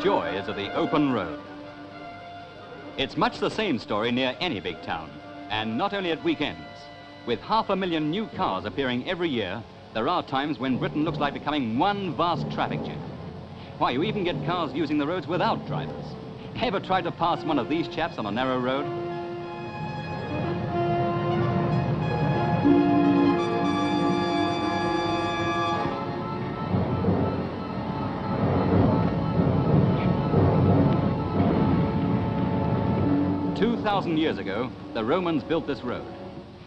joys of the open road. It's much the same story near any big town, and not only at weekends. With 500,000 new cars appearing every year, there are times when Britain looks like becoming one vast traffic jam. Why, you even get cars using the roads without drivers. Ever tried to pass one of these chaps on a narrow road? "2,000 years ago, the Romans built this road.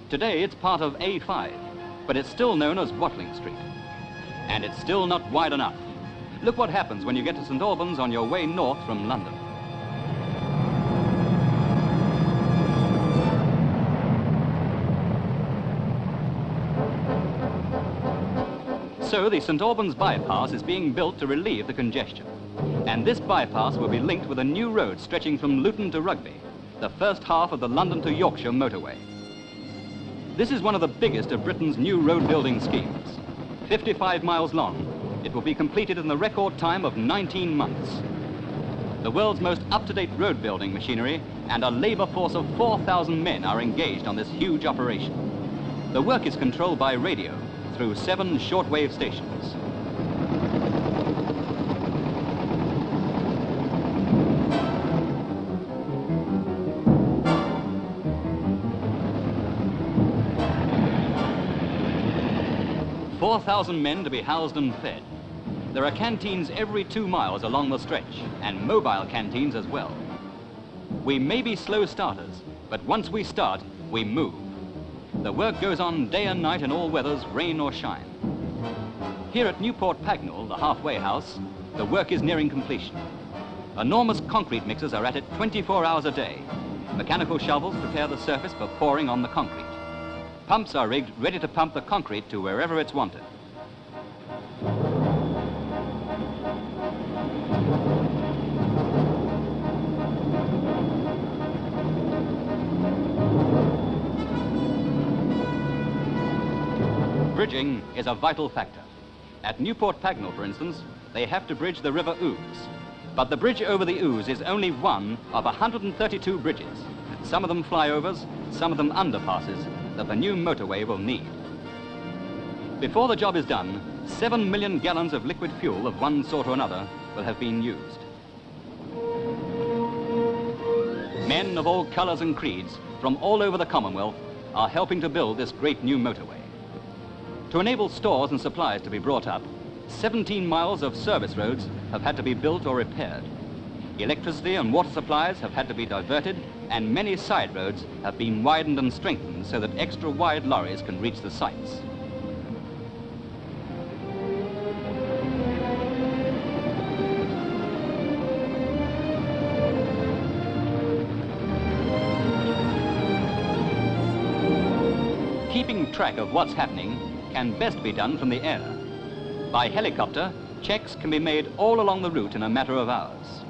Today, it's part of A5, but it's still known as Watling Street. And it's still not wide enough. Look what happens when you get to St. Albans on your way north from London. So the St. Albans bypass is being built to relieve the congestion. And this bypass will be linked with a new road stretching from Luton to Rugby, the first half of the London to Yorkshire motorway. This is one of the biggest of Britain's new road building schemes. 55 miles long, it will be completed in the record time of 19 months. The world's most up-to-date road building machinery and a labour force of 4,000 men are engaged on this huge operation. The work is controlled by radio through 7 shortwave stations. "4,000 men to be housed and fed. There are canteens every 2 miles along the stretch, and mobile canteens as well. We may be slow starters, but once we start, we move. The work goes on day and night in all weathers, rain or shine. Here at Newport Pagnell, the halfway house, the work is nearing completion. Enormous concrete mixers are at it 24 hours a day. Mechanical shovels prepare the surface for pouring on the concrete. Pumps are rigged, ready to pump the concrete to wherever it's wanted. Bridging is a vital factor. At Newport Pagnell, for instance, they have to bridge the River Ouse. But the bridge over the Ouse is only one of 132 bridges, some of them flyovers, some of them underpasses, that the new motorway will need. Before the job is done, 7 million gallons of liquid fuel of one sort or another will have been used. Men of all colours and creeds from all over the Commonwealth are helping to build this great new motorway. To enable stores and supplies to be brought up, 17 miles of service roads have had to be built or repaired. Electricity and water supplies have had to be diverted, and many side roads have been widened and strengthened so that extra wide lorries can reach the sites. Keeping track of what's happening can best be done from the air. By helicopter, checks can be made all along the route in a matter of hours.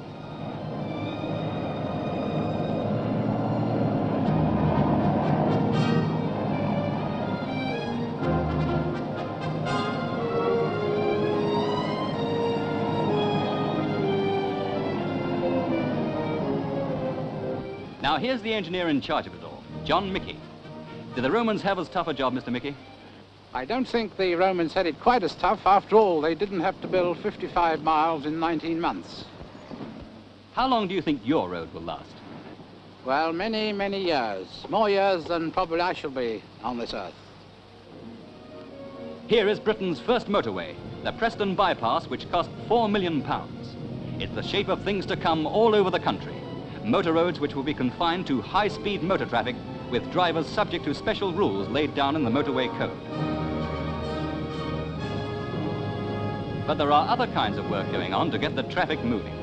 Now here's the engineer in charge of it all, John Mickey. Did the Romans have as tough a job, Mr. Mickey? I don't think the Romans had it quite as tough. After all, they didn't have to build 55 miles in 19 months. How long do you think your road will last? Well, many, many years. More years than probably I shall be on this earth. Here is Britain's first motorway, the Preston Bypass, which cost £4 million. It's the shape of things to come all over the country. Motor roads which will be confined to high-speed motor traffic with drivers subject to special rules laid down in the motorway code. But there are other kinds of work going on to get the traffic moving.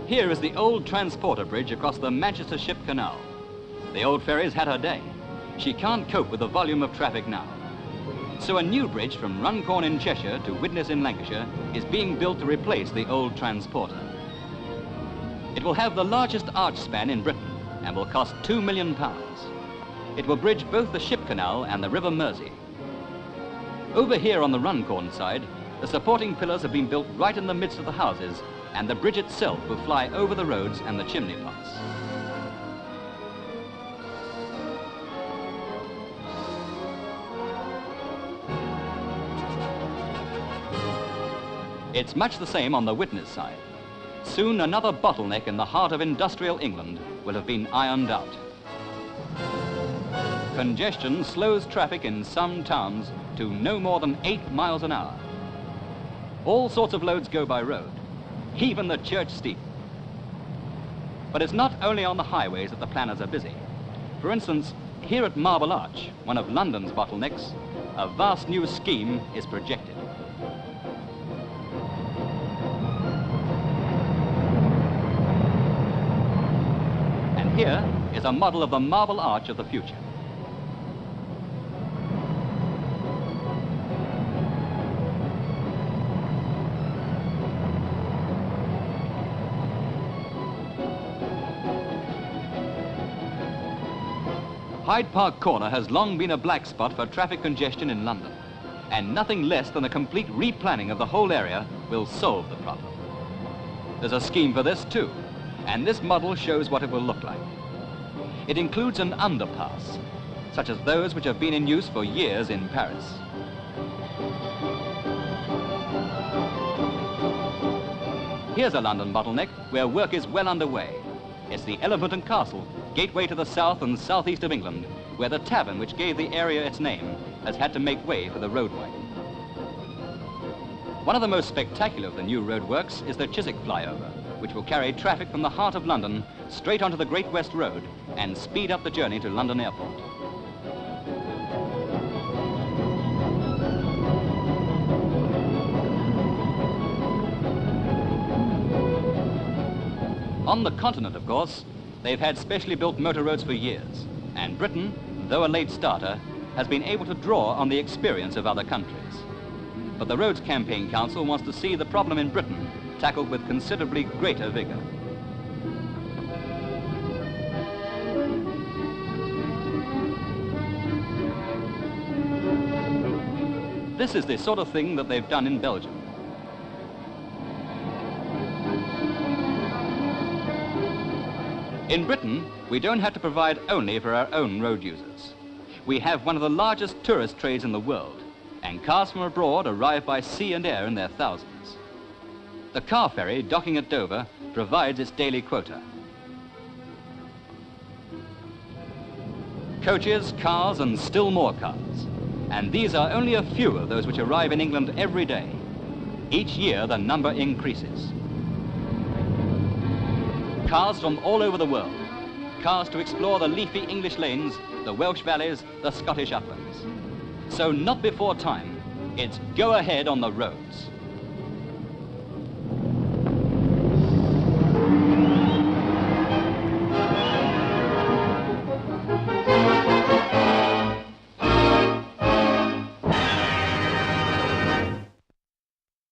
Here is the old transporter bridge across the Manchester Ship Canal. The old ferry's had her day. She can't cope with the volume of traffic now. So a new bridge from Runcorn in Cheshire to Widnes in Lancashire is being built to replace the old transporter. It will have the largest arch span in Britain and will cost £2 million. It will bridge both the Ship Canal and the River Mersey. Over here on the Runcorn side, the supporting pillars have been built right in the midst of the houses, and the bridge itself will fly over the roads and the chimney pots. It's much the same on the witness side. Soon another bottleneck in the heart of industrial England will have been ironed out. Congestion slows traffic in some towns to no more than 8 miles an hour. All sorts of loads go by road, even the church steeple. But it's not only on the highways that the planners are busy. For instance, here at Marble Arch, one of London's bottlenecks, a vast new scheme is projected. And here is a model of the Marble Arch of the future. Hyde Park Corner has long been a black spot for traffic congestion in London, and nothing less than a complete replanning of the whole area will solve the problem. There's a scheme for this too, and this model shows what it will look like. It includes an underpass, such as those which have been in use for years in Paris. Here's a London bottleneck where work is well underway. It's the Elephant and Castle, gateway to the south and southeast of England, where the tavern which gave the area its name has had to make way for the roadway. One of the most spectacular of the new roadworks is the Chiswick flyover, which will carry traffic from the heart of London straight onto the Great West Road and speed up the journey to London Airport. On the continent, of course, they've had specially built motor roads for years, and Britain, though a late starter, has been able to draw on the experience of other countries. But the Roads Campaign Council wants to see the problem in Britain tackled with considerably greater vigour. This is the sort of thing that they've done in Belgium. In Britain, we don't have to provide only for our own road users. We have one of the largest tourist trades in the world, and cars from abroad arrive by sea and air in their thousands. The car ferry docking at Dover provides its daily quota. Coaches, cars, and still more cars. And these are only a few of those which arrive in England every day. Each year, the number increases. Cars from all over the world. Cars to explore the leafy English lanes, the Welsh valleys, the Scottish uplands. So not before time, it's go ahead on the roads.